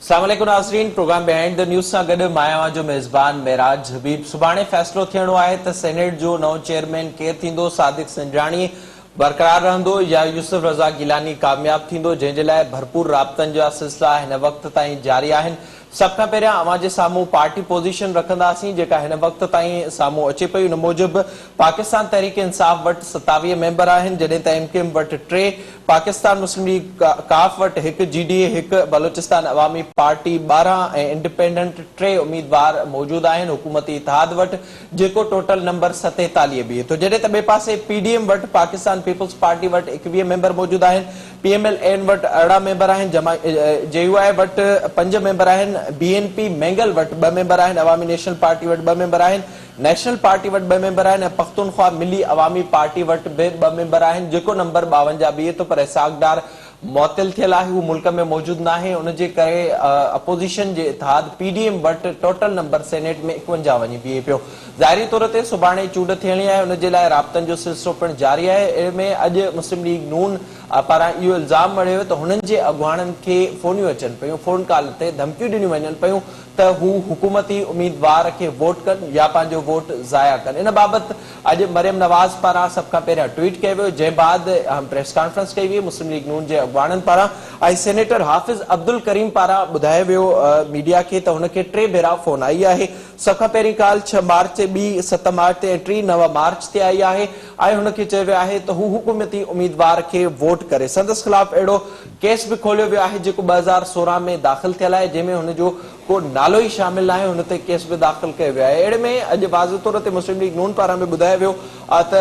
अस्सलामुअलैकुम नाज़रीन, programme behind the news सां गॾु मां जो मेज़बान मेराज हबीब। सुभाणे फ़ैसिलो थियणो आहे त सेनेट जो नओं चेयरमैन केरु थींदो। सादिक संजराणी बरक़रार रहंदो या यूसुफ रज़ा गिलानी कामयाब थींदो, जंहिं जे लाइ भरपूर राब्तनि जा सिलसिला हिन वक़्त ताईं जारी आहिनि। सभ खां पहिरियां अवां जे साम्हूं पार्टी पोज़ीशन रखंदासीं जेका हिन वक़्त ताईं साम्हूं अचे पई। उन मूजिबि पाकिस्तान तहरीक इंसाफ़ वटि 27 मेंबर आहिनि, जॾहिं त एमकेएम वटि 3, पाकिस्तान मुस्लिम लीग काफ वटि 1, जीडीए 1, बलोचिस्तान अवामी पार्टी 12 ऐं इंडिपेंडेंट 3 उम्मीदवार मौजूद आहिनि। हुकूमती इतिहाद वटि जेको टोटल नंबर 47 बीहे थो, जॾहिं त ॿिए पासे पीडीएम वटि पाकिस्तान पीपल्स पार्टी वटि 21 मेंबर मौजूद आहिनि, पीएमएलएन वटि 18 मेंबर आहिनि, जेयूआई वटि 5 मेंबर आहिनि, बीएनपी मैंगल वटि 2 मेंबर आहिनि, अवामी नेशनल पार्टी वटि 2 मेंबर आहिनि, नेशनल पार्टी वटि 2 मेंबर आहिनि, पख्तूनख्वा मिली अवामी पार्टी वटि बि 2 मेंबर आहिनि, जेको नंबर 52 बीहे थो। पर इसाक़ मुअत्तिल थियल आहे, हू मुल्क में मौजूद न आहे। उनजे करे अपोजिशन जे इतिहाद पीडीएम वटि टोटल नंबर सेनेट में 51 वञी बीहे पियो। ज़ाहिरी तौर ते सुभाणे चूंड थियणी आहे, उनजे लाइ राब्तनि जो सिलसिलो पिणु जारी आहे। इन में अॼु मुस्लिम लीग नून पारां इहो इल्ज़ाम मढ़ियो त हुननि जे अॻुवाणनि खे फ़ोनियूं अचनि पियूं, फ़ोन कॉल ते धमकियूं ॾिनियूं वञनि पियूं त हू हुकूमती उम्मीदवार खे वोट कनि या पंहिंजो वोट ज़ाया कनि। इन बाबति अॼु मरियम नवाज़ पारां सभ खां पहिरियां ट्वीट कयो वियो, जंहिं बाद प्रेस कॉन्फ्रेंस कई वई मुस्लिम लीग नून जे अॻुवाणनि पारां ऐं सेनेटर हाफ़िज़ अब्दुल करीम पारां ॿुधायो वियो मीडिया खे त हुनखे 3 भेरा फ़ोन आई आहे। सभ खां पहिरीं कॉल 6 मार्च ते, ॿी 7 मार्च ते, 3 9 मार्च ते आई आहे ऐं हुनखे चयो वियो आहे त हू हुकूमती उम्मीदवार खे वोट करे। संदसि ख़िलाफ़ अहिड़ो केस बि खोलियो वियो आहे जेको 2016 में दाख़िल थियल आहे, जंहिंमें हुनजो को नालो ई शामिल आहे, हुन ते केस बि दाख़िल कयो वियो आहे। अहिड़े में अॼु वाज़े तौर ते मुस्लिम लीग नून पारां बि ॿुधायो वियो त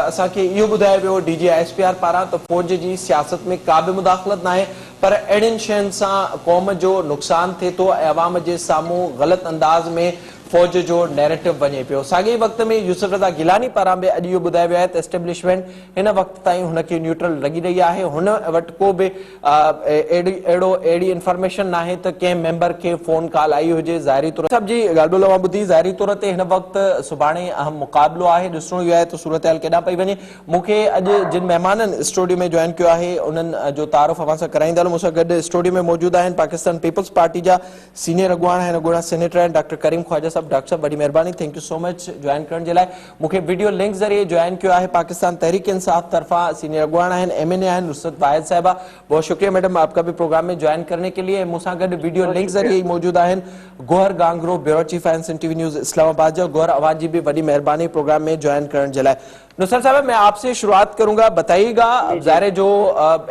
असांखे इहो ॿुधायो वियो डीजीआईएसपीआर पारां त फ़ौज जी सियासत में का बि मुदाख़लत न आहे, पर अहिड़ियुनि शयुनि सां क़ौम जो नुक़सानु थिए थो ऐं अवाम जे साम्हूं ग़लति अंदाज़ में फ़ौज जो नैरेटिव वञे पियो। साॻिए वक़्त में यूसुफ रज़ा गिलानी पारां बि अॼु इहो ॿुधायो वियो आहे त एस्टेब्लिशमेंट हिन वक़्त ताईं हुनखे न्यूट्रल लॻी रही आहे। हुन वटि को बि अहिड़ी इंफॉर्मेशन न आहे त कंहिं मेंबर खे फ़ोन कॉल आई हुजे। ज़ाहिरी तौर ते जी ॻाल्हि ॿोल मां ॿुधी, ज़ाहिरी तौर ते हिन वक़्तु सुभाणे अहम मुक़ाबिलो आहे, ॾिसणो इहो आहे त सूरत हाल केॾांहुं पई वञे। मूंखे अॼु जिन महिमाननि स्टूडियो में जॉइन कयो आहे उन्हनि जो तारुफ़ अवां सां कराईंदा हलूं। मूंसां गॾु स्टूडियो में मौजूद आहिनि पाकिस्तान पीपल्स पार्टी जा सीनियर अॻुवान आहिनि, अॻूणा सेनेटर आहिनि, डॉक्टर करीम ख्वाजा साहब। डॉक्टर साहब वॾी महिरबानी, thank you so much join करण जे लाइ। मूंखे वीडियो लिंक ज़रिए जॉइन किया है पाकिस्तान तहरीक इंसाफ तरफा सीनियर अगवान आहिनि, एमएनए आहिनि, नुसरत वाहिद साहिबा। बहुत शुक्रिया मैडम आपका भी प्रोग्राम में ज्वाइन करने के लिए। मूंसां गॾु वीडियो लिंक ज़रिए मौजूद आहिनि गोहर गांगरो, ब्यूरो चीफ आहिनि सिंध टीवी न्यूज़ इस्लामाबाद जा। गोहर, अवां जी भी वॾी महिरबानी प्रोग्राम में ज्वाइन करण जे लाइ। नुसरत साहब, मैं आपसे शुरुआत करूंगा, बताइएगा ज़ाहिर जो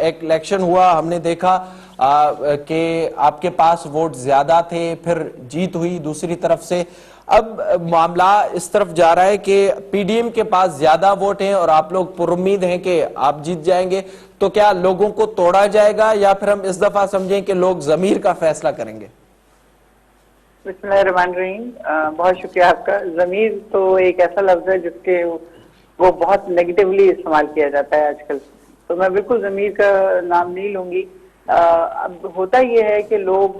एक इलेक्शन हुआ, हमने देखा कि आपके पास वोट ज्यादा थे, फिर जीत हुई दूसरी तरफ से। अब मामला इस तरफ जा रहा है कि पीडीएम के पास ज्यादा वोट हैं और आप लोग पुरुम्मीद हैं कि आप जीत जाएंगे, तो क्या लोगों को तोड़ा जाएगा या फिर हम इस दफा समझें कि लोग ज़मीर का फैसला करेंगे? बिस्मिल्लाहिर्रहमानिर्रहीम, बहुत शुक्रिया आपका। ज़मीर तो एक ऐसा लफ्ज है जिसके वो बहुत नेगेटिवली इस्तेमाल किया जाता है आजकल, तो मैं बिल्कुल ज़मीर का नाम नहीं लूंगी। अब होता यह है कि लोग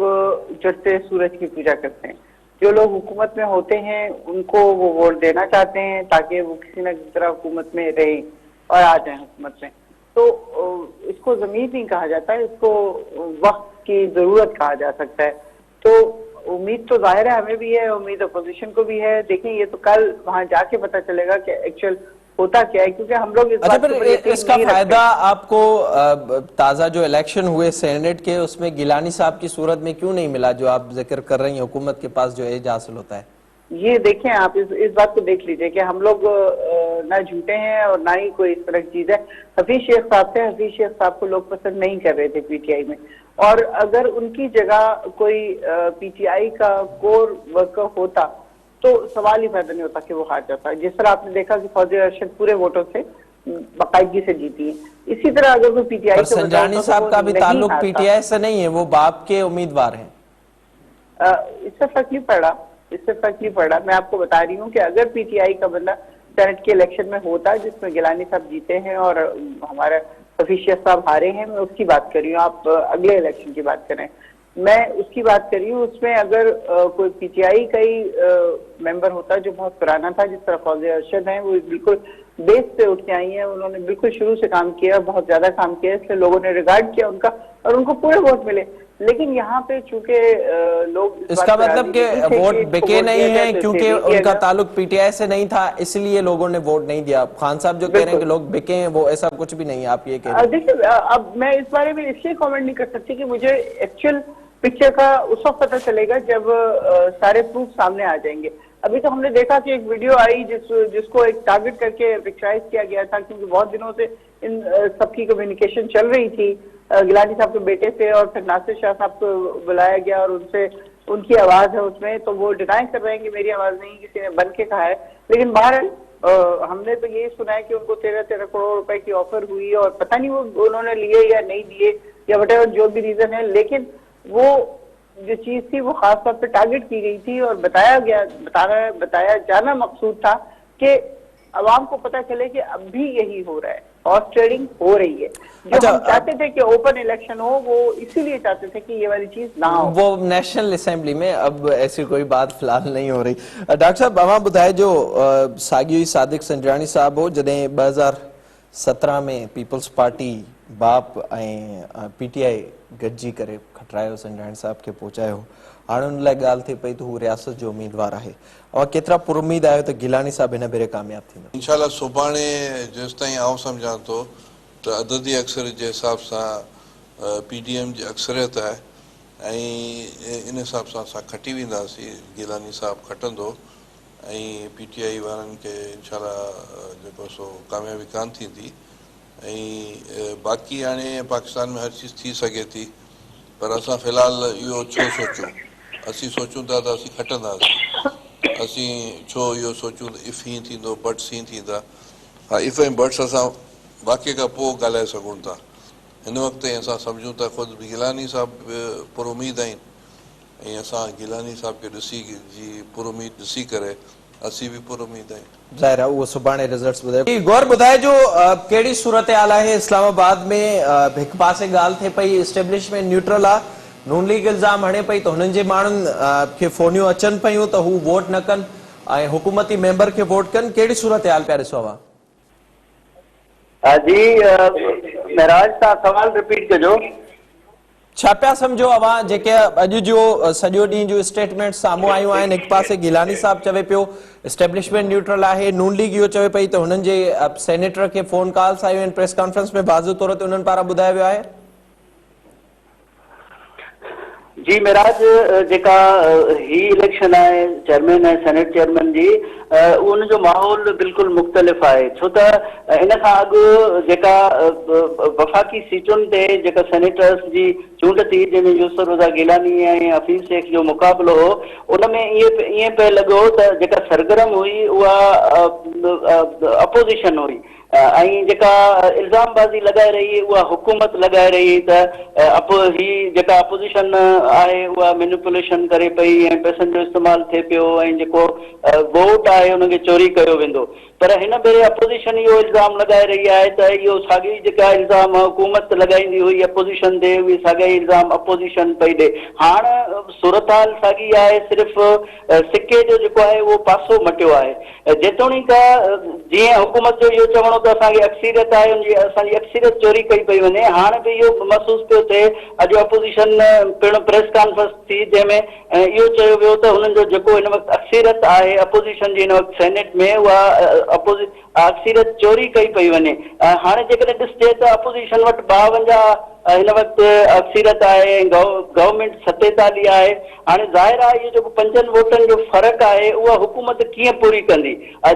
चढ़ते सूरज की पूजा करते हैं। जो लोग हुकूमत में होते हैं उनको वो वोट देना चाहते हैं ताकि वो किसी न किसी तरह हुकूमत में रहें और आ जाए हुकूमत में। तो इसको ज़मीर नहीं कहा जाता, इसको वक्त की ज़रूरत कहा जा सकता है। तो उम्मीद तो जाहिर है हमें भी है, उम्मीद अपोजिशन को भी है। देखिए, ये तो कल वहां जाके पता चलेगा कि एक्चुअल होता क्या है, क्योंकि हम लोग इसका फायदा आपको ताजा जो इलेक्शन हुए सेनेट के उसमें गिलानी साहब की सूरत में क्यों नहीं मिला, जो आप जिक्र कर रही हैं हुकूमत के पास जो एज हासिल होता है? ये देखें आप, इस बात को देख लीजिए कि हम लोग ना झूठे हैं और ना ही कोई इस तरह की चीज है। हफीज शेख साहब थे, हफीज शेख साहब को लोग पसंद नहीं कर रहे थे पीटीआई में, और अगर उनकी जगह कोई पीटीआई का कोर वर्कर होता तो सवाल ही पैदा नहीं होता कि वो हार जाता। जिस तरह आपने देखा कि फौजी अरशद पूरे वोटों से बाकायदगी से जीती है, इसी तरह अगर कोई पीटीआई से संजानी साहब का भी ताल्लुक पीटीआई से नहीं है, वो बाप के उम्मीदवार हैं। इससे फर्क नहीं पड़ा, इससे फर्क नहीं पड़ा। मैं आपको बता रही हूँ कि अगर पीटीआई का बंदा सेनेट के इलेक्शन में होता जिसमें गिलानी साहब जीते हैं और हमारे हफीज शेख साहब हारे हैं, मैं उसकी बात कर रही हूँ, आप अगले इलेक्शन की बात करें, मैं उसकी बात कर रही हूँ। उसमें अगर कोई पीटीआई का ही मेंबर होता जो बहुत पुराना था, जिस तरह फौजी अरशद हैं, वो बिल्कुल बेस से उठ के आई हैं, उन्होंने बिल्कुल शुरू से काम किया, बहुत ज्यादा काम किया, इसलिए लोगों ने रिगार्ड किया उनका और उनको पूरे वोट मिले। लेकिन यहाँ पे चूंकि लोग इस इसका बात पे मतलब राजी कि नहीं थे वोट कि इसको बिके वोट नहीं दिया जाए है तो इसे क्योंकि नहीं किया उनका गया। ताल्लुक पीटीआई से नहीं था, इसलिए लोगों ने वोट नहीं दिया। खान साहब जो कह रहे हैं कि बिल्कुल। लोग बिके हैं, वो ऐसा कुछ भी नहीं है, आप ये कह रही हैं। देखिए, अब मैं इस बारे में इसलिए कमेंट नहीं कर सकती कि मुझे एक्चुअल पिक्चर का उस वक्त पता चलेगा जब सारे प्रूफ सामने आ जाएंगे। अभी तो हमने देखा कि एक वीडियो आई जिसको एक टारगेट करके पिक्चराइज किया गया था, क्योंकि बहुत दिनों से इन सबकी कम्युनिकेशन चल रही थी। गिलानी साहब के बेटे से और फिर नासिर शाह साहब को बुलाया गया और उनसे उनकी आवाज है उसमें, तो वो डिनाई कर रहे हैं कि मेरी आवाज नहीं, किसी ने बन के कहा है। लेकिन बहरहाल हमने तो ये सुना है कि उनको 13 करोड़ रुपए की ऑफर हुई और पता नहीं वो उन्होंने लिए या नहीं दिए या वटेवर जो भी रीजन है, लेकिन वो जो चीज थी वो खास तौर पे टारगेट की गई थी और बताया जाना मकसूद था कि अवाम को पता चले कि अब भी यही हो रहा है, हॉर्स ट्रेडिंग हो रही है। जो अच्छा, हम चाहते थे कि ओपन इलेक्शन हो, वो इसीलिए चाहते थे कि ये वाली चीज ना हो। वो नेशनल असेंबली में अब ऐसी कोई बात फिलहाल नहीं हो रही। डॉक्टर साहब, अवां ॿुधाए जो साॻियो सादिक संजरानी साहब हो जॾहिं 2017 में पीपल्स पार्टी बाप ऐं पीटीआई गॾिजी करे खटरायो संजरानी साहब खे पहुचायो, हाणे हुन लाइ ॻाल्हि थिए पई त हू रियासत जो उम्मीदवार आहे। अवां केतिरा पुरुमीद आहियो त गिलानी साहब हिन भेरे कामयाब थींदो? इंशाल्लाह सुभाणे जेसि ताईं आउं सम्झां थो त अददी अक्सरियत जे हिसाब सां पीडीएम जी अक्सरियत आहे ऐं इन हिसाब सां असां खटी वेंदासीं। गिलानी साहब खटंदो ऐं पीटीआई वारनि खे इंशाल्लाह जेको सो कामयाबी कान थींदी। ऐं बाक़ी हाणे पाकिस्तान में हर चीज़ थी सघे थी, पर असां फ़िलहाल इहो छो सोचूं? असीं सोचूं था त असीं खटंदासीं। असीं छो इहो सोचूं त इफ़ हीअं थींदो बट्स हीअं थींदा। हा, इफ़ ऐं बट्स असां वाक़ई खां पोइ ॻाल्हाए सघूं था। हिन वक़्तु असां सम्झूं था ख़ुदि गिलानी साहब पुरुमीद आहिनि ऐं असां गिलानी साहब खे जी पुरुमीद ॾिसी करे असीं बि पुरुमीद आहियूं। ज़ाहिर आहे उहो सुभाणे रिज़ल्ट्स ॿुधायो। गौर ॿुधाए जो कहिड़ी सूरत हाल आहे इस्लामाबाद में? हिकु पासे ॻाल्हि थिए पई इस्टेब्लिशमेंट न्यूट्रल आहे, नून लीग इल्ज़ाम हणे पई त हुननि जे माण्हुनि खे फ़ोनियूं अचनि पियूं त हू वोट न कनि ऐं हुकूमती मेंबर खे वोट कनि। कहिड़ी सूरत हाल पिया ॾिसो अवां? जी महराज, तव्हां सवाल रिपीट कजो। छा पिया सम्झो अवां जेके अॼु जो सॼो ॾींहुं जो स्टेटमेंट साम्हूं आयूं आहिनि? हिकु पासे गिलानी साहब चवे पियो इस्टेब्लिशमेंट न्यूट्रल आहे, नून लीग इहो चवे पई त हुननि जे सेनेटर खे फोन कॉल्स आयूं आहिनि, प्रेस कॉन्फ्रेंस में बाज़ू तौर ते उन्हनि पारां ॿुधायो वियो आहे। जी महराज, जेका ही इलेक्शन आहे चेयरमैन ऐं सेनेट चेयरमैन जी, उनजो माहौल बिल्कुलु मुख़्तलिफ़ आहे। छो त इन खां अॻु जेका वफ़ाक़ी सीटुनि ते जेका सेनेटर्स जी चूंड थी, जंहिंमें यूसुफ रज़ा गिलानी ऐं हफ़ीज़ शेख जो मुक़ाबिलो हो, उन में ईअं पिए लॻो त जेका सरगर्म हुई उहा अपोज़िशन हुई ऐं जेका इल्ज़ामबाज़ी लॻाए रही उहा हुकूमत लॻाए रही त ही जेका अपोज़िशन आहे उहा मैनिपुलेशन करे पई ऐं पैसनि जो इस्तेमालु थिए पियो ऐं जेको वोट आहे उनखे चोरी कयो वेंदो। पर हिन भेरे अपोज़िशन इहो इल्ज़ाम लॻाए रही आहे त इहो साॻी जेका इल्ज़ाम हुकूमत लॻाईंदी हुई अपोज़िशन ते, उहे साॻा ई इल्ज़ाम अपोज़िशन पई ॾे। हाणे सूरत हाल साॻी आहे, सिर्फ़ु सिके जो जेको आहे उहो पासो मटियो आहे। जेतोणीक जीअं हुकूमत जो इहो चवणो त असांजी अक्सीरियत आहे, उनजी असांजी अक्सीरियत चोरी कई पई वञे, हाणे बि इहो महसूसु पियो थिए। अॼु अपोज़िशन पिणु प्रेस कॉन्फ्रेंस थी, जंहिंमें इहो चयो वियो त हुननि जो जेको हिन वक़्तु अक्सीरियत आहे अपोज़िशन जी हिन वक़्तु सेनेट में, उहा अक्सीरियत चोरी कई पई वञे। हाणे जेकॾहिं ॾिसजे त अपोज़िशन वटि 52 हिन वक़्तु अक्सीरियत आहे, गवर्नमेंट 47 आहे। हाणे ज़ाहिर आहे इहो जेको 5 वोटनि जो फ़र्क़ु आहे उहा हुकूमत कीअं पूरी कंदी?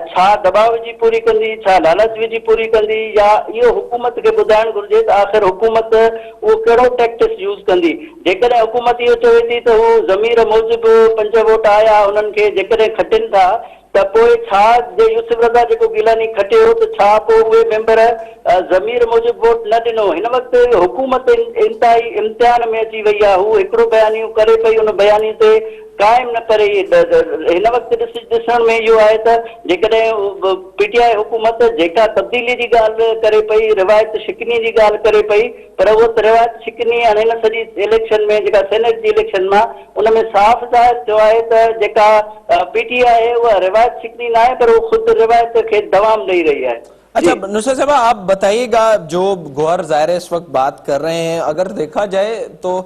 छा दबाव विझी पूरी कंदी, छा लालच विझी पूरी कंदी, या इहो हुकूमत खे ॿुधाइणु घुरिजे त आख़िर हुकूमत उहो कहिड़ो टैक्टिक्स यूज़ कंदी? जेकॾहिं हुकूमत इहो चवे थी त हू ज़मीर मूजिबि 5 वोट आया, उन्हनि खे जेकॾहिं खटिनि था त पोइ छा जे यूसुफ रज़ा जेको गिलानी खटियो त छा पोइ उहे मेंबर ज़मीर मूजिबि वोट न ॾिनो? हिन वक़्तु हुकूमत इंतिहाई इम्तिहान में अची वई आहे। हू हिकिड़ो बयानियूं करे पई, उन बयानी ते क़ाइमु न करे। हिन वक़्तु ॾिसण में इहो आहे त जेकॾहिं पीटीआई हुकूमत जेका तब्दीली जी ॻाल्हि करे पई, रिवायत शिकनी जी ॻाल्हि करे पई, पर उहा रिवायत शिकनी हाणे हिन सॼी इलेक्शन में जेका सेनेट जी इलेक्शन मां उनमें साफ़ ज़ाहिर थियो आहे त जेका पीटीआई आहे उहा रिवायत शिकनी न आहे, पर वो खुद रिवायत के दवाम दे रही है। अच्छा नुसरत साहब, आप बताइएगा, जो गौहर ज़ाहिर इस वक्त बात कर रहे हैं, अगर देखा जाए तो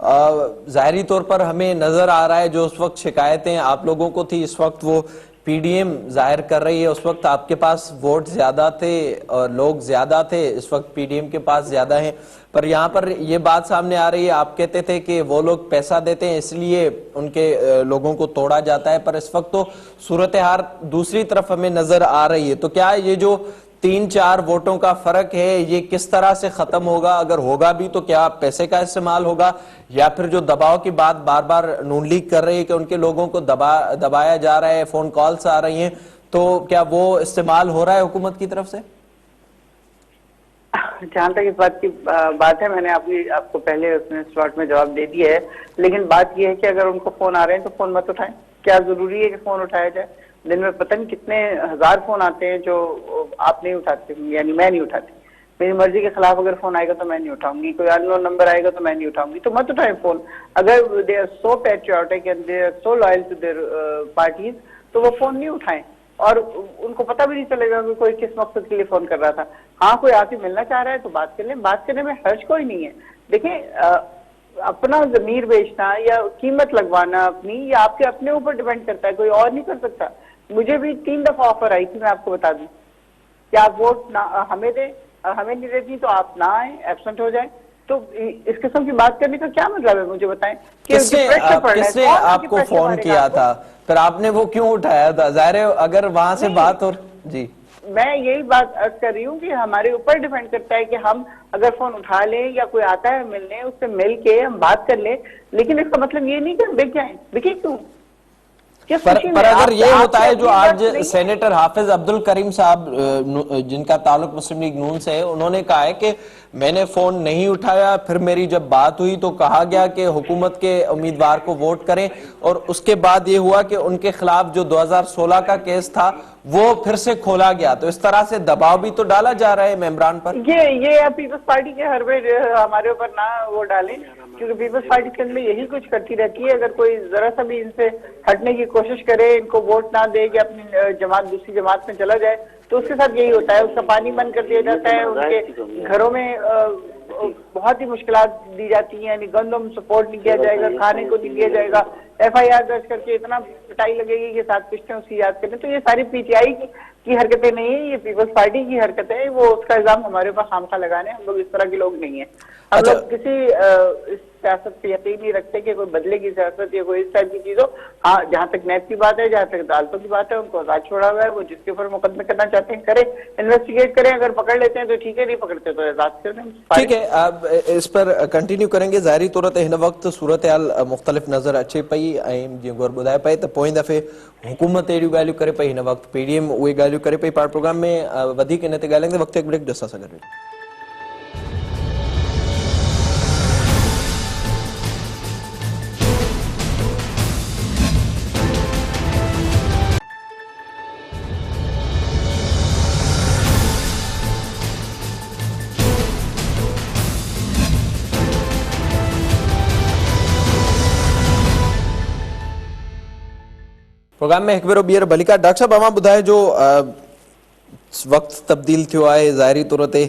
जाहिरी तौर पर हमें नजर आ रहा है जो उस वक्त शिकायतें आप लोगों को थी, इस वक्त वो पीडीएम जाहिर कर रही है। उस वक्त आपके पास वोट ज्यादा थे और लोग ज्यादा थे, इस वक्त पीडीएम के पास ज्यादा हैं। पर यहाँ पर ये बात सामने आ रही है, आप कहते थे कि वो लोग पैसा देते हैं इसलिए उनके लोगों को तोड़ा जाता है, पर इस वक्त तो सूरत हाल दूसरी तरफ हमें नजर आ रही है। तो क्या ये जो 3-4 वोटों का फर्क है ये किस तरह से खत्म होगा? अगर होगा भी तो क्या पैसे का इस्तेमाल होगा, या फिर जो दबाव की बात बार बार नून लीग कर रही है कि उनके लोगों को दबाया जा रहा है, फोन कॉल्स आ रही हैं, तो क्या वो इस्तेमाल हो रहा है हुकूमत की तरफ से? जहाँ तक इस बात की बात है, मैंने आपको पहले उसमें स्लॉट में जवाब दे दिया है। लेकिन बात यह है कि अगर उनको फोन आ रहे हैं तो फोन मत उठाएं। क्या जरूरी है कि फोन उठाया जाए? दिन में पता नहीं कितने हजार फोन आते हैं जो आप नहीं उठाते, यानी मैं नहीं उठाती। मेरी मर्जी के खिलाफ अगर फोन आएगा तो मैं नहीं उठाऊंगी, कोई अननोन नंबर आएगा तो मैं नहीं उठाऊंगी। तो मत उठाएं फोन। अगर they are so patriotic and they are so loyal to their parties, तो वो फोन नहीं उठाएं। और उनको पता भी नहीं चलेगा कि कोई किस मकसद के लिए फोन कर रहा था। हाँ, कोई आके मिलना चाह रहा है तो बात कर लें, बात करने में हर्ज कोई नहीं है। देखें, अपना जमीर बेचना या कीमत लगवाना अपनी, या आपके अपने ऊपर डिपेंड करता है, कोई और नहीं कर सकता। मुझे भी 3 दफा ऑफर आई थी, मैं आपको बता दूं कि आप वोट ना हमें दें, हमें नहीं देती तो आप ना आए, एब्सेंट हो जाए। तो इस किस्म की बात करने का क्या मतलब है? मुझे बताएं कि किसने आपको फोन किया था, फिर आपने वो क्यों उठाया था? जाहिर है अगर वहां से बात और जी, मैं यही बात अर्ज कर रही हूँ कि हमारे ऊपर डिपेंड करता है कि हम अगर फोन उठा लें या कोई आता है मिलने, उससे मिल के हम बात कर लें। लेकिन इसका मतलब ये नहीं कि हम बिक जाएं। बिके क्यों? पर अगर ये होता है जो आज सेनेटर हाफिज अब्दुल करीम साहब जिनका ताल्लुक मुस्लिम लीग नून से है, उन्होंने कहा है कि मैंने फोन नहीं उठाया, फिर मेरी जब बात हुई तो कहा गया कि हुकूमत के उम्मीदवार को वोट करें, और उसके बाद ये हुआ कि उनके खिलाफ जो 2016 का केस था वो फिर से खोला गया। तो इस तरह से दबाव भी तो डाला जा रहा है मेंबरान पर। ये पीपल्स पार्टी के हर बार हमारे ऊपर ना वो डालें, क्योंकि पीपल्स पार्टी के अंदर यही कुछ करती रहती है। अगर कोई जरा सा भी इनसे हटने की कोशिश करे, इनको वोट ना दे कि अपनी जमात दूसरी जमात में चला जाए, तो उसके साथ यही होता है। उसका पानी बंद कर दिया जाता है, उनके घरों में बहुत ही मुश्किलात दी जाती हैं, यानी गंदम सपोर्ट नहीं किया जाएगा, खाने को नहीं दिया जाएगा, FIR दर्ज करके इतना पिटाई लगेगी कि 7 किश्तें उसकी याद करें। तो ये सारी PTI की हरकतें नहीं है, ये पीपल्स पार्टी की हरकतें है। वो उसका इल्जाम हमारे ऊपर खामखा लगाने, हम लोग इस तरह के लोग नहीं है। हम लोग किसी इस सियासत पे यकीन नहीं रखते कि कोई बदले की सियासत या कोई इस टाइप की चीज हो। हाँ, जहाँ तक नैब की बात है, जहाँ तक अदालतों की बात है, उनको आजाद छोड़ा हुआ है। वो जिसके ऊपर मुकदमे करना चाहते हैं करें, इन्वेस्टिगेट करें। अगर पकड़ लेते हैं तो ठीक है, नहीं पकड़ते तो आजाद कर दें। ठीक है, आप इस पर कंटिन्यू करेंगे। ज़ाहिरी तौर ते हिन वक्त सूरत हाल मुख्तलिफ नज़र अचे पई, ऐं जीअं गौर ॿुधाए पए त पोएं दफ़े हुकूमत अहिड़ियूं ॻाल्हियूं करे पई, हिन वक्त PDM उहे ॻाल्हियूं करे पई। पाण प्रोग्राम में वधीक इन ते ॻाल्हाईंदे, वक़्तु हिकु ब्रेक जस सां गॾु। प्रोग्राम में एक भेरो ॿीहर भली का डॉक्टर साहब अवां ॿुधाए जो वक़्तु तब्दील थियो आहे। ज़ाहिरी तौर ते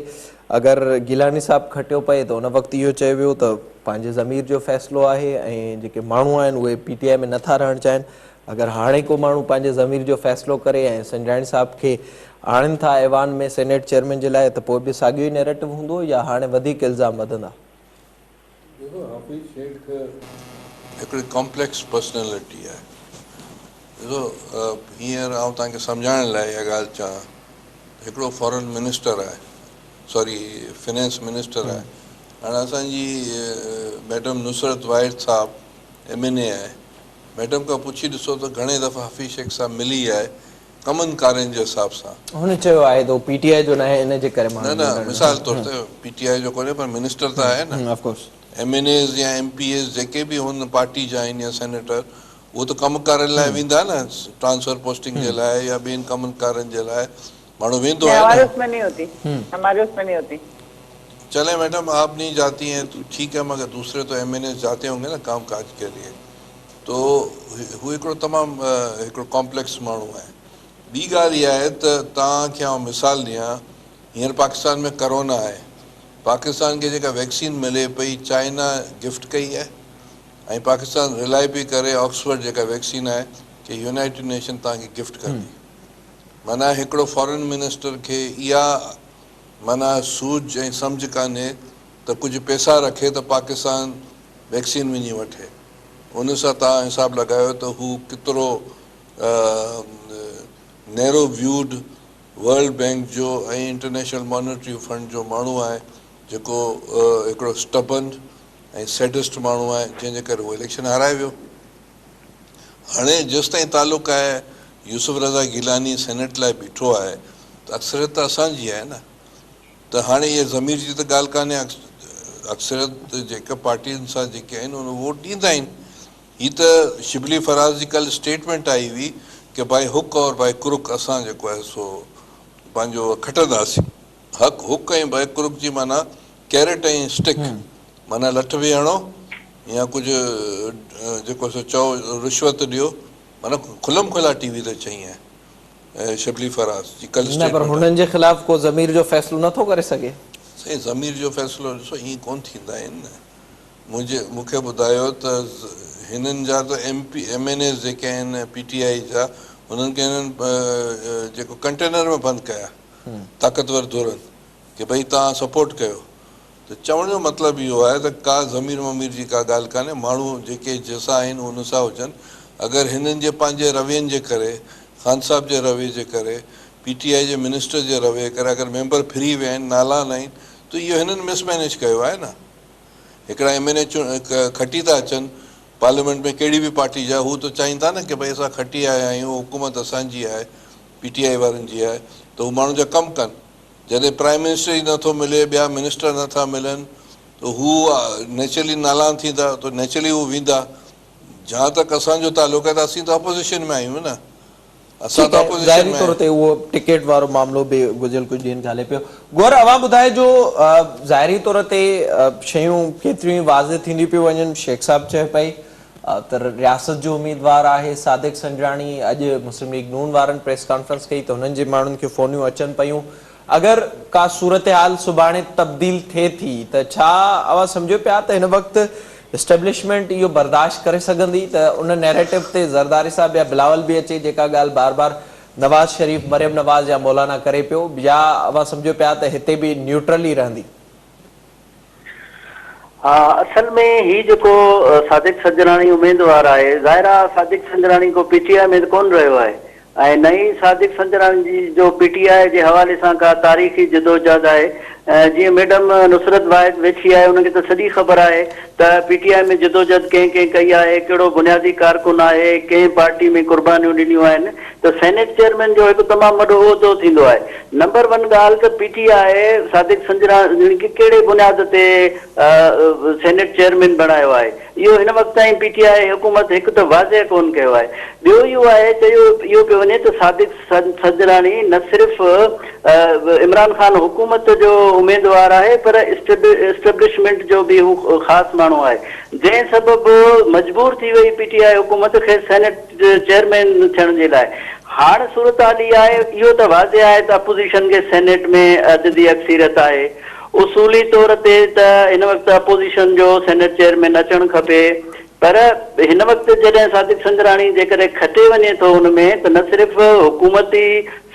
अगरि गिलानी साहब खटियो पए त उन वक़्तु इहो चयो वियो त पंहिंजे ज़मीर जो फ़ैसिलो आहे ऐं जेके माण्हू आहिनि उहे PTI में नथा रहणु चाहिनि। अगरि हाणे को माण्हू पंहिंजे ज़मीर जो फ़ैसिलो करे ऐं संजराणी साहब खे आणनि था ऐवान में सेनेट चेयरमैन जे लाइ, त पोइ बि साॻियो ई नैरेटिव हूंदो या हाणे वधीक इल्ज़ाम वधंदा? हिकिड़ी कॉम्प्लेक्स पर्सनैलिटी आहे। ॾिसो, हींअर आउं तव्हांखे सम्झाइण लाइ इहा ॻाल्हि चवां, हिकिड़ो फॉरेन मिनिस्टर आहे, सॉरी फिनेंस मिनिस्टर आहे। हाणे असांजी मैडम नुसरत वाहिद साहब MNA आहे। मैडम खां पुछी ॾिसो त घणे दफ़ा हफ़ीज़ शेख साहब मिली आहे कमनि कारनि जे हिसाब सां। हुन चयो आहे त PTI जो न आहे, इन जे करे न मिसाल तौर ते PTI जो कोन्हे, पर मिनिस्टर त आहे न। ऑफ कोर्स MNAs या MPs जेके बि हुन पार्टी जा आहिनि या सेनेटर, वो तो कम कारनि लाइ वेंदा न, ट्रांसफर पोस्टिंग जे लाइ या ॿियनि कमनि कारनि जे लाइ माण्हू वेंदो आहे। हमारे उसमें नहीं होती, हमारे उसमें नहीं होती। चले मैडम आप नहीं जाती हैं तो ठीक है, मगर दूसरे तो MNAs जाते होंगे ना काम काज के लिए। तो हू हिकिड़ो तमामु हिकिड़ो कॉम्प्लेक्स माण्हू आहे। ॿी ॻाल्हि इहा आहे त तव्हांखे आउं मिसाल ॾियां, हींअर पाकिस्तान में करोना आहे, पाकिस्तान खे जेका वैक्सीन मिले पई चाइना गिफ्ट कई आहे। ऐं पाकिस्तान रिलाय बि करे ऑक्सफर्ड जेका वैक्सीन आहे कि यूनाइटेड नेशन तव्हांखे गिफ्ट कंदी। माना हिकिड़ो फॉरेन मिनिस्टर खे इहा माना सूझ ऐं सम्झ कान्हे त कुझु पैसा रखे त पाकिस्तान वैक्सीन वञी वठे। उन सां तव्हां हिसाबु लॻायो त हू केतिरो नैरो व्यूड वर्ल्ड बैंक जो ऐं इंटरनेशनल मॉनिटरी फंड जो माण्हू आहे, जेको हिकिड़ो स्टबन ऐं सैडिस्ट माण्हू आहे, जंहिंजे करे उहो इलेक्शन हाराए वियो। हाणे जेसिताईं तालुक़ु आहे यूसुफ रज़ा गिलानी सेनेट लाइ बीठो आहे त अक्सरियत त असांजी आहे न। त हाणे इहा ज़मीर जी त ॻाल्हि कान्हे, अक्सरियत जेका पार्टियुनि सां जेके आहिनि उन वोट ॾींदा आहिनि। हीअ त शिबली फराज़ जी कल्ह स्टेटमेंट आई हुई कि भाई हुक और भाई क्रुक असां जेको आहे सो पंहिंजो खटंदासीं। हक हुक ऐं भाई क्रुक जी माना कैरेट ऐं स्टिक, माना लठ बि हणो या कुझु जेको सो चओ रिश्वत ॾियो, माना खुलम खुला टीवी ते चई आहे शिबली फराज़ जी कल्ह न, पर स्टेटमेंट। हुननि जे ख़िलाफ़ को ज़मीर जो फ़ैसिलो नथो करे सघे। साईं ज़मीर जो फ़ैसिलो ॾिसो ईअं कोन थींदा आहिनि न। मूंखे ॿुधायो त हिननि जा त MNAs जेके आहिनि PTI जा, हुननि खे हिननि जेको कंटेनर में बंदि कया ताक़तवर धुरनि कि भई तव्हां सपोर्ट कयो। त चवण जो मतिलबु इहो आहे त का ज़मीर वमीर जी का ॻाल्हि कान्हे, माण्हू जेके जंहिंसां आहिनि उन सां हुजनि। अगरि हिननि जे पंहिंजे रवैयनि जे करे, ख़ान साहब जे रवैये जे करे, PTI जे मिनिस्टर जे रवैये करे अगरि मेंबर फिरी विया आहिनि, नाला न आहिनि, त इहो हिननि मिसमैनेज कयो आहे न। हिकिड़ा MNA खटी था अचनि पार्लियामेंट में कहिड़ी बि पार्टी जा, हू त चाहिनि था न कि भई असां खटी आया आहियूं, हुकूमत असांजी आहे, PTI वारनि जी आहे, त हू माण्हू जा कमु कनि। जॾहिं प्राइम मिनिस्टर ई नथो मिले, ॿिया मिनिस्टर नथा मिलनि, त हू नेचुरली नाला थींदा, त नेचुरली हू वेंदा। जहां तक असांजो तालुक़ु आहे त असीं त अपोज़िशन में आहियूं न, असां त अपोज़िशन ज़ाहिरी में तौर आहियूं। ते उहो टिकट वारो मामिलो बि गुज़िरियल कुझु ॾींहंनि खां हले पियो। गौर, अवां ॿुधाए जो ज़ाहिरी तौर ते शयूं केतिरियूं वाज़े थींदी पियूं वञनि। शेख साहब चए पई त रियासत जो उम्मीदवार आहे सादिक संजराणी। अॼु मुस्लिम लीग नून वारनि प्रेस कॉन्फ्रेंस कई त हुननि जे माण्हुनि खे फ़ोनियूं अचनि पियूं। अगरि का सूरत हाल सुभाणे तब्दील थिए थी त छा अवां सम्झो पिया त हिन वक़्तु इस्टेब्लिशमेंट इहो बर्दाश्त करे सघंदी त उन नैरेटिव ते ज़रदारी साहब या बिलावल बि अचे, जेका ॻाल्हि बार बार नवाज़ शरीफ़, मरियम नवाज़ या मौलाना करे पियो, या अवां सम्झो पिया त हिते बि न्यूट्रल ई रहंदी? हा, असल में ही जेको सादिक संजराणी उम्मीदवार आहे, ज़ाहिर आहे सादिक संजराणी को PTI में कोन रहियो आहे ऐं न ई सादिक संजराणी जी जो PTI जे हवाले सां का तारीख़ी जदोजहद आहे। जीअं मैडम नुसरत वाहिद वेठी आहे, उनखे त सॼी ख़बर आहे त PTI में जदोजहद कंहिं कंहिं कई आहे, कहिड़ो बुनियादी कारकुन आहे, कंहिं पार्टी में कुर्बानियूं ॾिनियूं आहिनि। त सेनेट चेयरमैन जो हिकु तमामु वॾो उहिदो थींदो आहे। नंबर 1 ॻाल्हि त PTI सादिक संजराणी खे कहिड़े बुनियाद ते सेनेट चेयरमैन बणायो आहे, इहो हिन वक़्त ताईं PTI हुकूमत हिकु त वाज़े कोन कयो आहे। ॿियो इहो आहे चयो इहो पियो वञे त सादिक संजराणी न सिर्फ़ इमरान ख़ान हुकूमत जो उम्मीदवार आहे, पर इस्टेब्लिशमेंट जो बि हू ख़ासि माण्हू आहे, जंहिं सबबु मजबूर थी वई PTI हुकूमत खे सेनेट चेयरमैन थियण जे लाइ। हाणे सूरत हाल इहा आहे, इहो त वाज़े आहे त अपोज़िशन खे सेनेट में अददी अक्सीरत आहे। उसूली तौर ते त हिन वक़्तु अपोज़िशन जो सेनेट चेयरमैन अचणु खपे, पर हिन वक़्तु जॾहिं सादिक संजराणी जेकॾहिं खटे वञे थो हुनमें, त न सिर्फ़ हुकूमती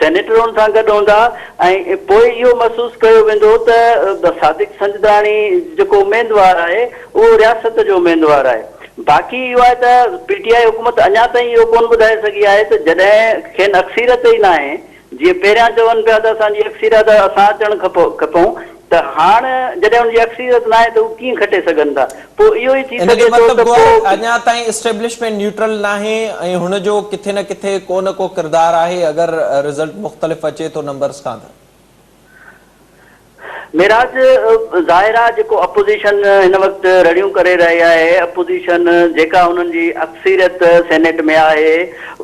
सेनेटरुनि सां गॾु हूंदा ऐं पोइ इहो महसूसु कयो वेंदो त सादिक संजराणी जेको उम्मीदवार आहे उहो रियासत जो उम्मीदवार आहे। बाक़ी इहो आहे त PTI हुकूमत अञा ताईं इहो कोन ॿुधाए सघी आहे त जॾहिं खेनि अक्सीरत ई न आहे, जीअं पहिरियां चवनि पिया त असांजी अक्सीरत असां अचणु खपूं, त हाणे जॾहिं हुनजी अक्सीरत न आहे त हू कीअं खटे सघनि था। पोइ इहो ई थी सघे थो त अञा ताईं इस्टेब्लिशमेंट न्यूट्रल न आहे ऐं हुनजो किथे न किथे को न को किरदारु आहे, अगरि रिज़ल्ट मुख़्तलिफ़ अचे थो नंबर्स खां त। मेराज ज़ाहिर आहे जेको अपोज़िशन हिन वक़्तु रड़ियूं करे रही आहे, अपोज़िशन जेका हुननि जी अक्सीरत सेनेट में आहे,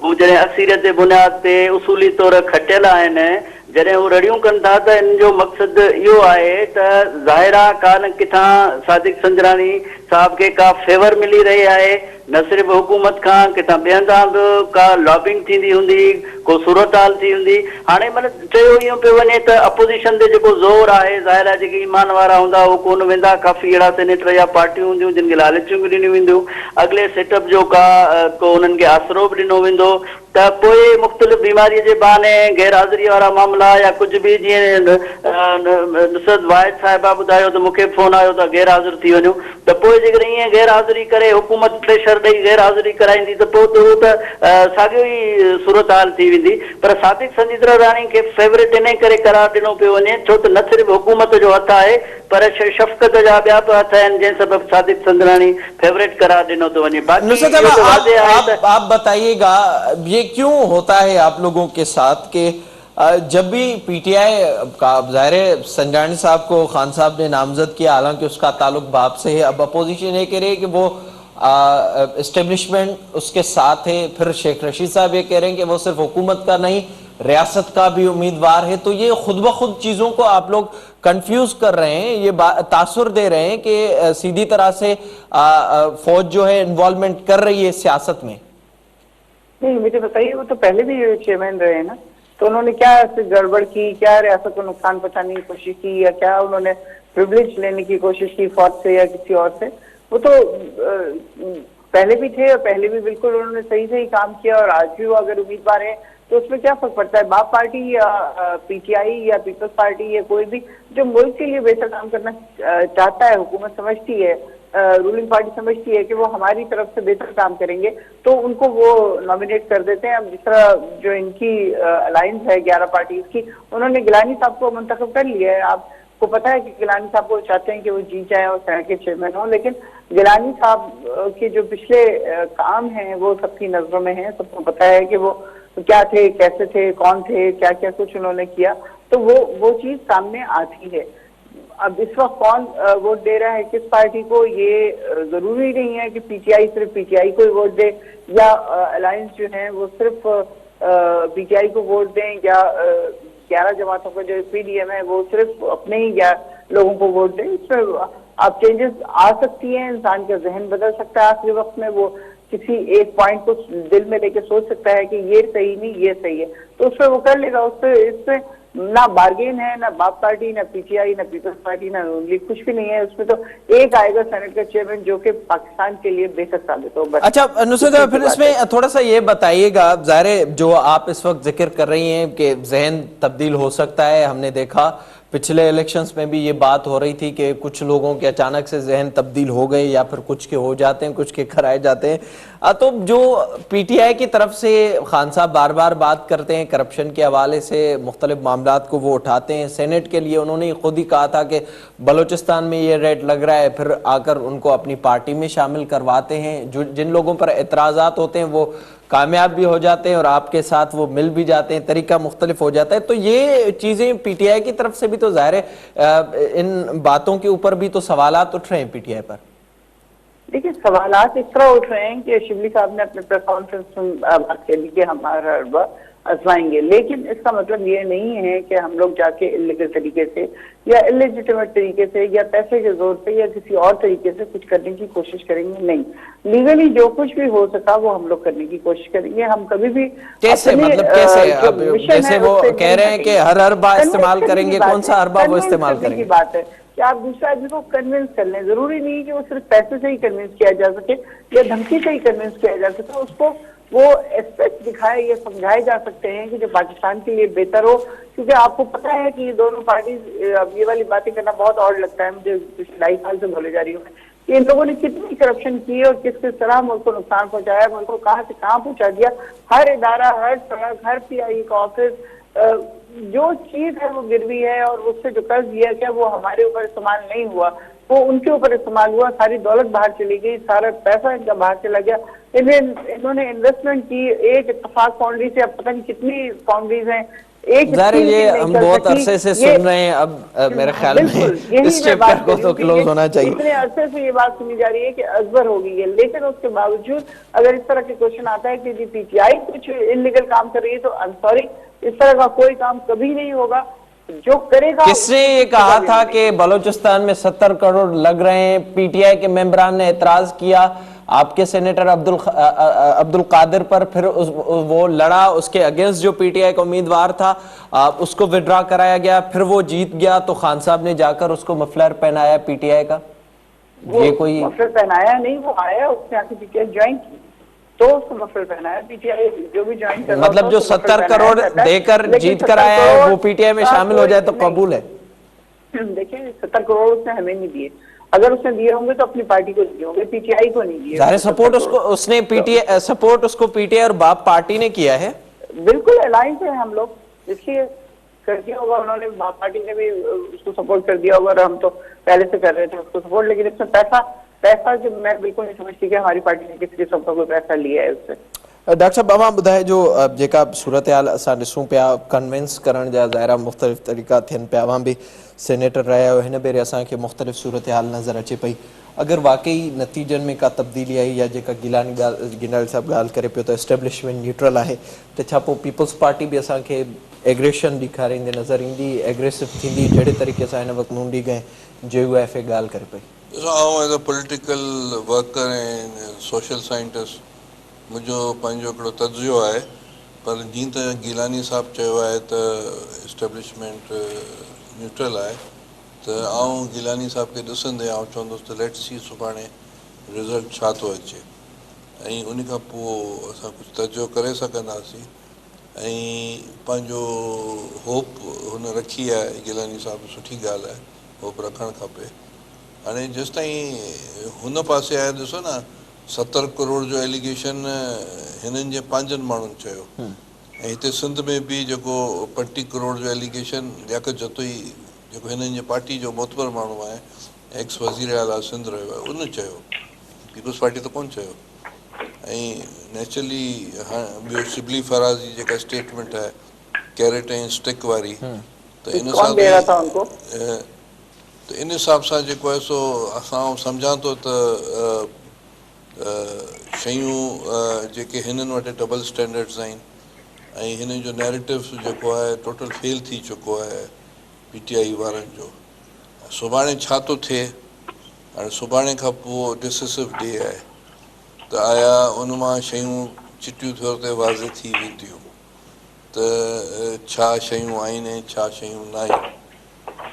हू जॾहिं अक्सीरत जे बुनियाद ते उसूली तौर खटियल आहिनि, जॾहिं हू रड़ियूं कनि था त इन जो मक़सदु इहो आहे त ज़ाहिर आहे का न किथां सादिक संजराणी साहब खे का फेवर मिली रही आहे, न सिर्फ़ हुकूमत खां किथां ॿियनि हंधां बि का लॉबिंग थींदी हूंदी, को सूरत हाल थी हूंदी। हाणे मतिलबु चयो इहो पियो वञे त अपोज़िशन ते जेको ज़ोर आहे, ज़ाहिर आहे जेके ईमान वारा हूंदा उहो कोन वेंदा, काफ़ी अहिड़ा सेनेटर या पार्टियूं हूंदियूं जिन खे लालचूं बि ॾिनियूं वेंदियूं, अॻिले सेटअप जो को उन्हनि खे आसरो बि ॾिनो वेंदो, त पोइ मुख़्तलिफ़ बीमारीअ जे बहाने गैर हाज़िरी वारा मामला या कुझु बि, जीअं नुसरत वाहिद साहिबा ॿुधायो त मूंखे फ़ोन आयो त गैर हाज़िर थी वञो, त पोइ जेकर ईअं गैर हाज़िरी करे हुकूमत प्रेशर ॾेई गैर हाज़िरी कराईंदी त पोइ त उहो त साॻियो ई सूरत हाल थी वेंदी। पर सादिक संजीदरा राणी खे फेवरेट इन करे करार ॾिनो पियो वञे छो त न सिर्फ़ु हुकूमत जो हथु आहे पर शफ़क़त जा ॿिया बि हथ आहिनि, जंहिं सबबु सादिक संदराणी फेवरेट करार ॾिनो थो वञे। बाक़ी नुसरत इहो साहब, त वाज़ेह आहे त आप बताइएगा ये क्यों होता है आप लोगों के साथ कि जब भी पीटीआई का, ज़ाहिर है संजानी साहब को खान साहब ने नामजद किया, हालांकि उसका ताल्लुक बाप से है, अब अपोजिशन ये कह रही है कि वो एस्टेब्लिशमेंट उसके साथ है, फिर शेख रशीद साहब ये कह रहे हैं कि वो सिर्फ हुकूमत का नहीं रियासत का भी उम्मीदवार है, तो ये खुद ब खुद चीजों को आप लोग कंफ्यूज कर रहे हैं, ये तासुर दे रहे हैं कि सीधी तरह से फौज जो है इन्वॉल्वमेंट कर रही है सियासत में। नहीं, मुझे बताइए, वो तो पहले भी चेयरमैन रहे हैं ना, तो उन्होंने क्या ऐसे गड़बड़ की, क्या रियासत को नुकसान पहुंचाने की कोशिश की, या क्या उन्होंने प्रिविलेज लेने की कोशिश की फौज से या किसी और से? वो तो पहले भी थे और पहले भी बिल्कुल उन्होंने सही सही काम किया, और आज भी वो अगर उम्मीदवार है तो उसमें क्या फर्क पड़ता है? बाप पार्टी या पीटीआई या पीपल्स पार्टी या कोई भी जो मुल्क के लिए बेहतर काम करना चाहता है, हुकूमत समझती है, रूलिंग पार्टी समझती है कि वो हमारी तरफ से बेहतर काम करेंगे, तो उनको वो नॉमिनेट कर देते हैं। अब जिस तरह जो इनकी अलायंस है 11 पार्टीज की, उन्होंने गिलानी साहब को मुंतखब कर लिया है। आपको पता है कि गिलानी साहब को चाहते हैं कि वो जीत जाए और सेनेट के चेयरमैन हो, लेकिन गिलानी साहब के जो पिछले काम हैं वो सबकी नजरों में है, सबको पता है कि वो क्या थे, कैसे थे, कौन थे, क्या क्या कुछ उन्होंने किया, तो वो चीज सामने आती है। अब इस वक्त कौन वोट दे रहा है किस पार्टी को, ये जरूरी नहीं है कि पीटीआई सिर्फ पीटीआई को ही वोट दे, या अलायंस जो है वो सिर्फ पीटीआई को वोट दें, या 11 जमातों का जो पीडीएम है वो सिर्फ अपने ही लोगों को वोट दें। इसमें आप चेंजेस आ सकती हैं, इंसान का जहन बदल सकता है आखिरी वक्त में, वो किसी एक पॉइंट को दिल में लेके सोच सकता है कि ये सही नहीं ये सही है, तो उस पर वो कर लेगा। उस पर इसमें ना बार्गेन है, ना बाप पार्टी, ना पीटीआई, ना पीपल्स पार्टी, ना नून लीग, कुछ भी नहीं है उसमें। तो एक आएगा सेनेट का चेयरमैन जो कि पाकिस्तान के लिए बेहतर साबित हो। अच्छा नुसरत, फिर इसमें थोड़ा सा ये बताइएगा, ज़ाहिर जो आप इस वक्त जिक्र कर रही हैं कि जहन तब्दील हो सकता है, हमने देखा पिछले इलेक्शंस में भी ये बात हो रही थी कि कुछ लोगों के अचानक से जहन तब्दील हो गए, या फिर कुछ के हो जाते हैं, कुछ के कराए जाते हैं। तो जो पीटीआई की तरफ से खान साहब बार बार बात करते हैं करप्शन के हवाले से, मुख्तलिफ मामलात को वो उठाते हैं, सेनेट के लिए उन्होंने खुद ही कहा था कि बलूचिस्तान में ये रेड लग रहा है, फिर आकर उनको अपनी पार्टी में शामिल करवाते हैं। जो जिन लोगों पर एतराज़ात होते हैं वो कामयाब भी हो जाते हैं और आपके साथ वो मिल भी जाते हैं, तरीका मुख्तलिफ हो जाता है। तो ये चीज़ें पीटीआई की तरफ से भी तो ज़ाहिर है इन बातों के ऊपर भी तो सवालात उठ रहे हैं पीटीआई पर। देखिए, सवालात इस तरह उठ रहे हैं कि शिबली साहब ने अपने प्रेस कॉन्फ्रेंस में बात करी कि हमारा अरबा आजमाएंगे, लेकिन इसका मतलब ये नहीं है कि हम लोग जाके इलीगल तरीके से या इलेजिटिमेट तरीके से या पैसे के जोर पे या किसी और तरीके से कुछ करने की कोशिश करेंगे। नहीं, लीगली जो कुछ भी हो सका वो हम लोग करने की कोशिश करेंगे। हम कभी भी कैसे, मतलब कैसे, अब जैसे वो कह रहे हैं कि हर अरबा इस्तेमाल करेंगे, कौन सा अरबा वो इस्तेमाल करेंगे? बात है कि आप दूसरे आदमी को कन्विंस कर लें, जरूरी नहीं कि वो सिर्फ पैसे से ही कन्विंस किया जा सके या धमकी से ही कन्विंस किया जा सके, उसको वो एस्पेक्ट दिखाए या समझाए जा सकते हैं कि जो पाकिस्तान के लिए बेहतर हो। क्योंकि आपको पता है कि ये दोनों पार्टी, अब ये वाली बातें करना बहुत ऑड लगता है मुझे, पिछले 2.5 साल से बोले जा रही हूँ कि इन लोगों ने कितनी करप्शन की है और किस किस तरह मुल्क को नुकसान पहुंचाया, मुल्क को कहाँ से कहाँ पहुंचा दिया। हर इदारा, हर सड़क, हर पीआई का ऑफिस, जो चीज है वो गिरवी है, और उससे जो कर्ज दिया गया वो हमारे ऊपर इस्तेमाल नहीं हुआ, वो उनके ऊपर इस्तेमाल हुआ। सारी दौलत बाहर चली गई, सारा पैसा इनका बाहर चला गया। इन्होंने इन्वेस्टमेंट की एक इत्तेफाक फाउंड्री से, अब पता नहीं कितनी फाउंड्रीज हैं, एक ये हम बहुत अरसे से सुन रहे हैं। अब मेरे ख्याल में इस चैप्टर को तो क्लोज होना चाहिए। इतने अरसे से ये बात सुनी जा रही है कि अकबर हो गई है, लेकिन उसके बावजूद अगर इस तरह के क्वेश्चन आता है कि पीटीआई कुछ इलीगल काम कर रही है, तो आई एम सॉरी, इस तरह का कोई काम कभी नहीं होगा। जो करेगा, किसने ये कहा था कि बलूचिस्तान में 70 करोड़ लग रहे हैं? पीटीआई के मेंबरान ने एतराज किया, आपके सेनेटर अब्दुल कादिर पर फिर वो लड़ा, उसके अगेंस्ट जो पीटीआई का उम्मीदवार था उसको विड्रॉ कराया गया, फिर वो जीत गया तो खान साहब ने जाकर उसको मफलर पहनाया पीटीआई का। वो ये कोई मफलर पहनाया नहीं, वो आया, उसने आके पीटीआई ज्वाइन की तो उसको मफलर पहनाया। पीटीआई जो भी ज्वाइन कर रहा मतलब जो 70 करोड़ देकर जीत कर आया है वो पीटीआई में शामिल हो जाए तो कबूल है। देखिए 70 करोड़ उसने हमें नहीं दिए, अगर उसने दिए होंगे तो अपनी पार्टी को दिए होंगे, पीटीआई को नहीं दिए। जाहिर सपोर्ट उसको उसने पीटीआई सपोर्ट उसको पीटीआई और बाप पार्टी ने किया है। बिल्कुल अलायंस है हम लोग, इसलिए कर दिया होगा उन्होंने, बाप पार्टी ने भी उसको सपोर्ट कर दिया होगा और हम तो पहले से कर रहे थे उसको सपोर्ट। लेकिन इसमें पैसा जो मैं बिल्कुल नहीं समझती कि हमारी पार्टी ने किसी किस्म का कोई पैसा लिया है उससे। डॉक्टर साहब अवां ॿुधाए जो जेका सूरत हाल असां ॾिसूं पिया कन्विंस करण जा ज़ाहिरा मुख़्तलिफ़ तरीक़ा थियनि पिया, अवां बि सेनेटर रहिया आहियो, हिन भेरे असांखे मुख़्तलिफ़ सूरत हाल नज़र अचे पई। अगर वाकई नतीजनि में का तब्दीली आई या जेका गिलानी साहब ॻाल्हि करे पियो त एस्टेब्लिशमेंट न्यूट्रल आहे त छा पोइ पीपल्स पार्टी बि असांखे एग्रेशन ॾेखारींदे नज़र ईंदी, एग्रेसिव थींदी जहिड़े तरीक़े सां हिन वक़्तु नून लीग ऐं JUF ॻाल्हि करे पई? आउं एज़ अ पॉलिटिकल वर्कर ऐं सोशल साइंटिस्ट मुंहिंजो पंहिंजो हिकिड़ो तजुर्बो आहे, पर जीअं त गिलानी साहब चयो आहे त एस्टेब्लिशमेंट न्यूट्रल आहे, त आउं गिलानी साहब खे ॾिसंदे आउं चवंदुसि त लेट्स सी सुभाणे रिज़ल्ट छा थो अचे ऐं उन खां पोइ असां कुझु तजुर्बो करे सघंदासीं ऐं पंहिंजो होप हुन रखी आहे। गिलानी साहब सुठी ॻाल्हि आहे, होप रखणु खपे। हाणे जेसिताईं हुन पासे आहे, ॾिसो न 70 करोड़ जो एलिगेशन हिननि जे पंहिंजनि माण्हुनि चयो ऐं हिते सिंध में बि जेको 35 करोड़ जो एलिगेशन लियाकत जतोई जेको हिननि जे पार्टी जो मोतबर माण्हू आहे, एक्स वज़ीर आला सिंध रहियो आहे, उन चयो, पीपल्स पार्टी त कोन चयो। ऐं नेचुरली ॿियो शिबली फराज़ी जेका स्टेटमेंट आहे कैरेट ऐं स्टिक वारी, त इन सां त इन हिसाब सां जेको आहे सो असां सम्झां थो त शयूं जेके हिननि वटि डबल स्टैंडर्ड्स आहिनि ऐं हिन जो नैरेटिव जेको आहे टोटल फेल थी चुको आहे पीटीआई वारनि जो। सुभाणे छा थो थिए, हाणे सुभाणे खां पोइ डिसिसिव डे आहे, त आया उन मां शयूं चिटियूं तौर ते वाज़े थी वेंदियूं त छा शयूं आहिनि ऐं छा शयूं न आहिनि।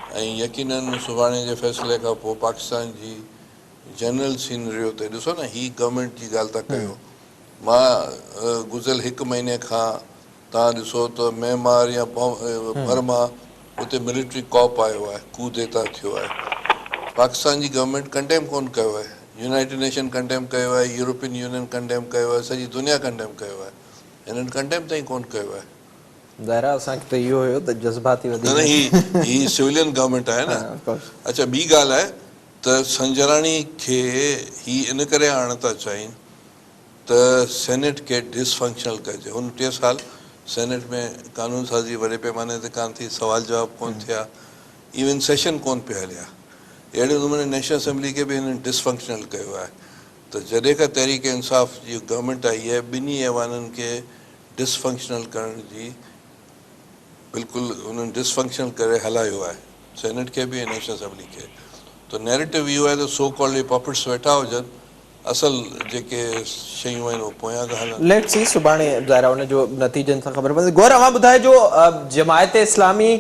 ऐं यकीनन सुभाणे जे फ़ैसिले खां पोइ पाकिस्तान जी जनरल सीनरियो ते ॾिसो न, ही गवर्नमेंट जी ॻाल्हि था कयो। मां गुज़िरियल 1 महीने खां तव्हां ॾिसो त म्यांमार या बर्मा उते मिलिट्री कॉप आयो आहे, कूदेता थियो आहे, पाकिस्तान जी गवर्नमेंट कंडेम कोन कयो आहे, यूनाइटेड नेशन कंडेम कयो आहे, यूरोपियन यूनियन कंडेम कयो आहे, सॼी दुनिया कंडेम कयो आहे, हिननि कंडेम ताईं कोन कयो आहे। ज़ाहिरा असांखे त इहो हुयो त जज़्बाती ही सिविलियन गवर्नमेंट आहे न। अच्छा, ॿी ॻाल्हि आहे त संजराणी खे ही इन करे आणणु था चाहिनि त सेनेट खे डिसफंक्शनल कजे। हुन 3 साल सेनेट में कानून साज़ी वॾे पैमाने ते कान थी, सवाल जवाब कोन थिया, इवन सेशन कोन पिया हलिया। अहिड़े नमूने नेशनल असेंबली खे बि हिननि डिसफंक्शनल कयो आहे। त जॾहिं खां तहरीक इंसाफ़ जी गवर्नमेंट आई आहे, ॿिन्ही ऐवाननि खे डिसफंक्शनल करण जी बिल्कुलु हुननि डिसफंक्शनल करे हलायो आहे, सेनेट खे बि ऐं नेशनल असेंबली खे। त नैरेटिव इहो आहे त सो कॉल्ड पॉपिट्स वेठा हुजनि, असल जेके शयूं आहिनि उहे पोयां था हलनि। लेट्स सी सुभाणे ज़ाहिरा हुन जो नतीजनि सां ख़बर पवंदी। गौर अवां ॿुधाए जो जमायत इस्लामी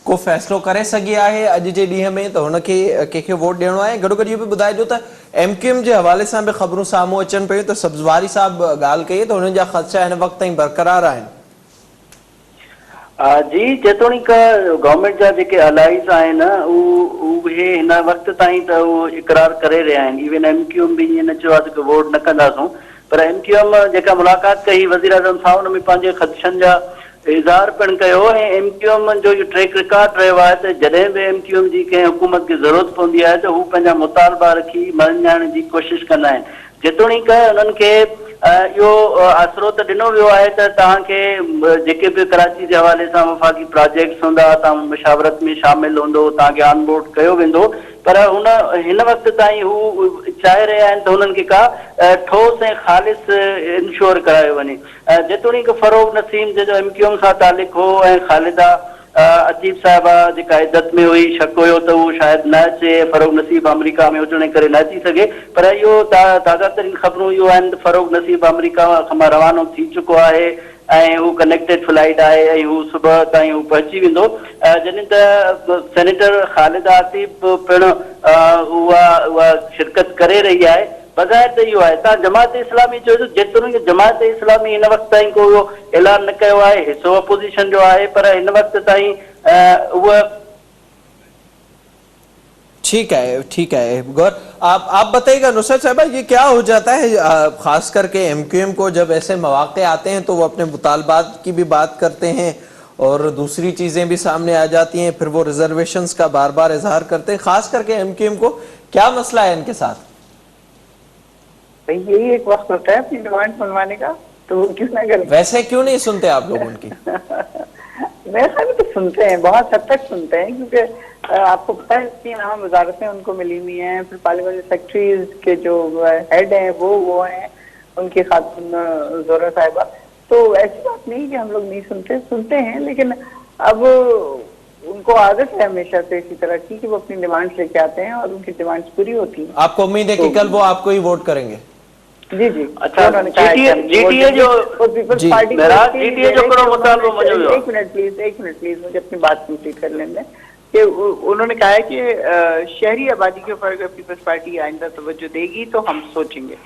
को फ़ैसिलो करे सघी आहे अॼु जे ॾींहं में त हुनखे कंहिंखे वोट ॾियणो आहे? गॾो गॾु इहो बि ॿुधाइजो त MQM जे हवाले सां बि ख़बरूं साम्हूं अचनि पियूं त सब्ज़वारी साहब ॻाल्हि कई त हुननि जा ख़दशा हिन वक़्त ताईं बरक़रार आहिनि। जी, जेतोणीक गवर्नमेंट जा जेके अलाइज़ आहिनि उहे हिन वक़्त ताईं त उहो इक़रार करे रहिया आहिनि। इवन MQM बि ईअं न चयो आहे त वोट न कंदासूं, पर MQM जेका मुलाक़ात कई वज़ीर आज़म सां हुन में पंहिंजे ख़दशनि जा इज़हार पिणु कयो ऐं MQM जो इहो ट्रैक रिकॉर्ड रहियो आहे त जॾहिं बि MQM जी कंहिं हुकूमत खे ज़रूरत पवंदी आहे त हू पंहिंजा मुतालबा रखी मञाइण जी कोशिशि कंदा आहिनि। जेतोणीक उन्हनि खे इहो आसिरो त ॾिनो वियो आहे त तव्हांखे जेके बि कराची जे हवाले सां वफ़ाक़ी प्रोजेक्ट्स हूंदा तव्हां मुशावरत में शामिलु हूंदो, तव्हांखे ऑन बोर्ड कयो वेंदो, पर हिन वक़्त ताईं हू चाहे रहिया आहिनि त हुननि खे का ठोस ऐं ख़ालिस इंश्योर करायो वञे। जेतोणीक फ़रोग़ नसीम जो MQM सां तालिक़ हो ऐं ख़ालिदा अजीब साहिबा जेका इद्दत में हुई, शक हुयो त उहो शायदि न अचे, फरोग नसीब अमेरिका में हुजण करे न अची सघे, पर इहो ताज़ा तरीन ख़बरूं इहो आहिनि त फरोग नसीब अमेरिका खां रवानो थी चुको आहे ऐं हू कनेक्टेड फ्लाइट आहे ऐं हू सुबुह ताईं हू पहुची वेंदो। जॾहिं त सेनेटर ख़ालिदा आतिफ पिणु उहा शिरकत करे रही आहे। बग़ैर त इहो आहे तव्हां जमात इस्लामी चयो जेतिरो जमात इस्लामी हिन वक़्त ताईं को ऐलान न कयो आहे, हिसो अपोज़िशन जो आहे, पर हिन वक़्त ताईं उहा ठीक है गौर, आप बताइएगा नुसरत साहबा, ये क्या हो जाता है खास करके एमक्यूएम को जब ऐसे मौके आते हैं तो वो अपने मुतालबात की भी बात करते हैं और दूसरी चीजें भी सामने आ जाती हैं, फिर वो रिजर्वेशंस का बार बार इजहार करते हैं। खास करके एमक्यूएम को क्या मसला है इनके साथ? भाई यही एक वक्त होता है अपनी डिमांड मनवाने का, तो वो क्यों ना करें? वैसे क्यों नहीं सुनते आप लोग उनकी? वैसा भी तो सुनते हैं, बहुत हद तक सुनते हैं, क्योंकि आपको पता है कि यहाँ वजारतें उनको मिली हुई हैं, फिर पार्लियामेंट्री सेक्रेटरीज के जो हेड हैं वो हैं उनकी खातून जोहरा साहिबा। तो ऐसी बात नहीं कि हम लोग नहीं सुनते हैं, लेकिन अब उनको आदत है हमेशा से इसी तरह की कि वो अपनी डिमांड्स लेके आते हैं और उनकी डिमांड्स पूरी होती हैं। आपको उम्मीद है कि कल वो आपको ही वोट करेंगे? जी जी। अच्छा, जीटीए जो पीपल्स पार्टी जीटीए जो करो मुतालबो मुझे एक मिनट प्लीज मुझे अपनी बात कंप्लीट कर लेने कि उन्होंने कहा है कि शहरी आबादी के ऊपर अगर पीपल्स पार्टी आइंदा तवज्जो देगी तो हम सोचेंगे।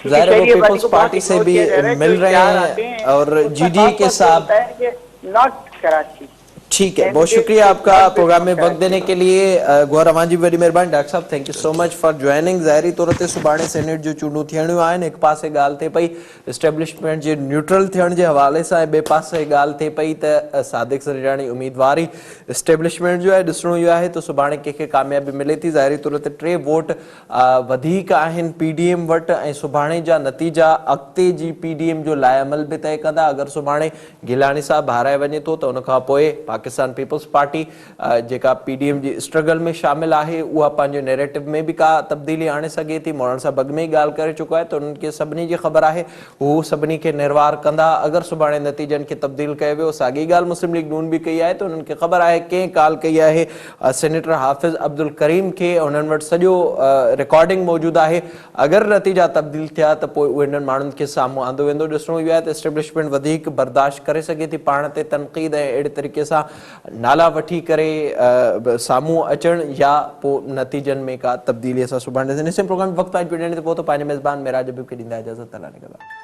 ज़ाहिर है वो पीपल्स पार्टी से भी मिल रहे हैं और जीडीए के साथ नॉट कराची। ठीक है, बहुत शुक्रिया आपका प्रोग्राम में वक्त देने के लिए। गौर अमान जी वॾी महिरबानी। डॉक्टर साहब thank you so much for joining. ज़ाहिरी तौर ते सुभाणे सेनेट जो चूंडूं थियणियूं आहिनि। हिकु पासे ॻाल्हि थिए पई इस्टेब्लिशमेंट जे न्यूट्रल थियण जे हवाले सां, ऐं ॿिए पासे ॻाल्हि थिए पई त सादिक संजराणी उम्मीदवारी इस्टेब्लिशमेंट जो आहे। ॾिसणो इहो आहे त सुभाणे कंहिंखे कामयाबी मिले थी। ज़ाहिरी तौर ते 3 वोट वधीक आहिनि पीडीएम वटि, ऐं सुभाणे जा नतीजा अॻिते जी पीडीएम जो लाइअमल बि तय कंदा। अगरि सुभाणे गिलानी साहब हाराए वञे थो त उनखां पोइ पाकिस्तान पीपल्स पार्टी जेका पीडीएम जी स्ट्रगल में शामिल आहे उहा पंहिंजे नैरेटिव में भी का तब्दीली आणे सके थी। मौलाना साहब अॻु में ही ॻाल्हि करे चुको आहे त उन्हनि खे सभिनी जी ख़बर आहे, हू सभिनी खे निर्वार कंदा। अगरि सुभाणे नतीजनि खे तब्दील कयो वियो, साॻी ॻाल्हि मुस्लिम लीग नून भी कई आहे त उन्हनि खे ख़बर आहे कंहिं कॉल कई आहे सेनेटर हाफ़िज़ अब्दुल करीम खे, उन्हनि वटि सॼो रिकॉर्डिंग मौजूदु आहे। अगरि नतीजा तब्दील थिया त पोइ उहे इन्हनि माण्हुनि खे साम्हूं आंदो वेंदो। ॾिसणो इहो आहे त एस्टेब्लिशमेंट वधीक बर्दाश्त करे सघे थी पाण ते तनक़ीद ऐं अहिड़े तरीक़े सां नाला वठी करे साम्हूं अचण, या पोइ नतीजनि में का तब्दीली। असां सुभाणे ॾिसंदासीं। प्रोग्राम वक़्तु आहे जुड़ने ते पोइ तो पंहिंजे मेज़बान मेराज हबीब खे ॾींदा इजाज़त। अल्लाह ने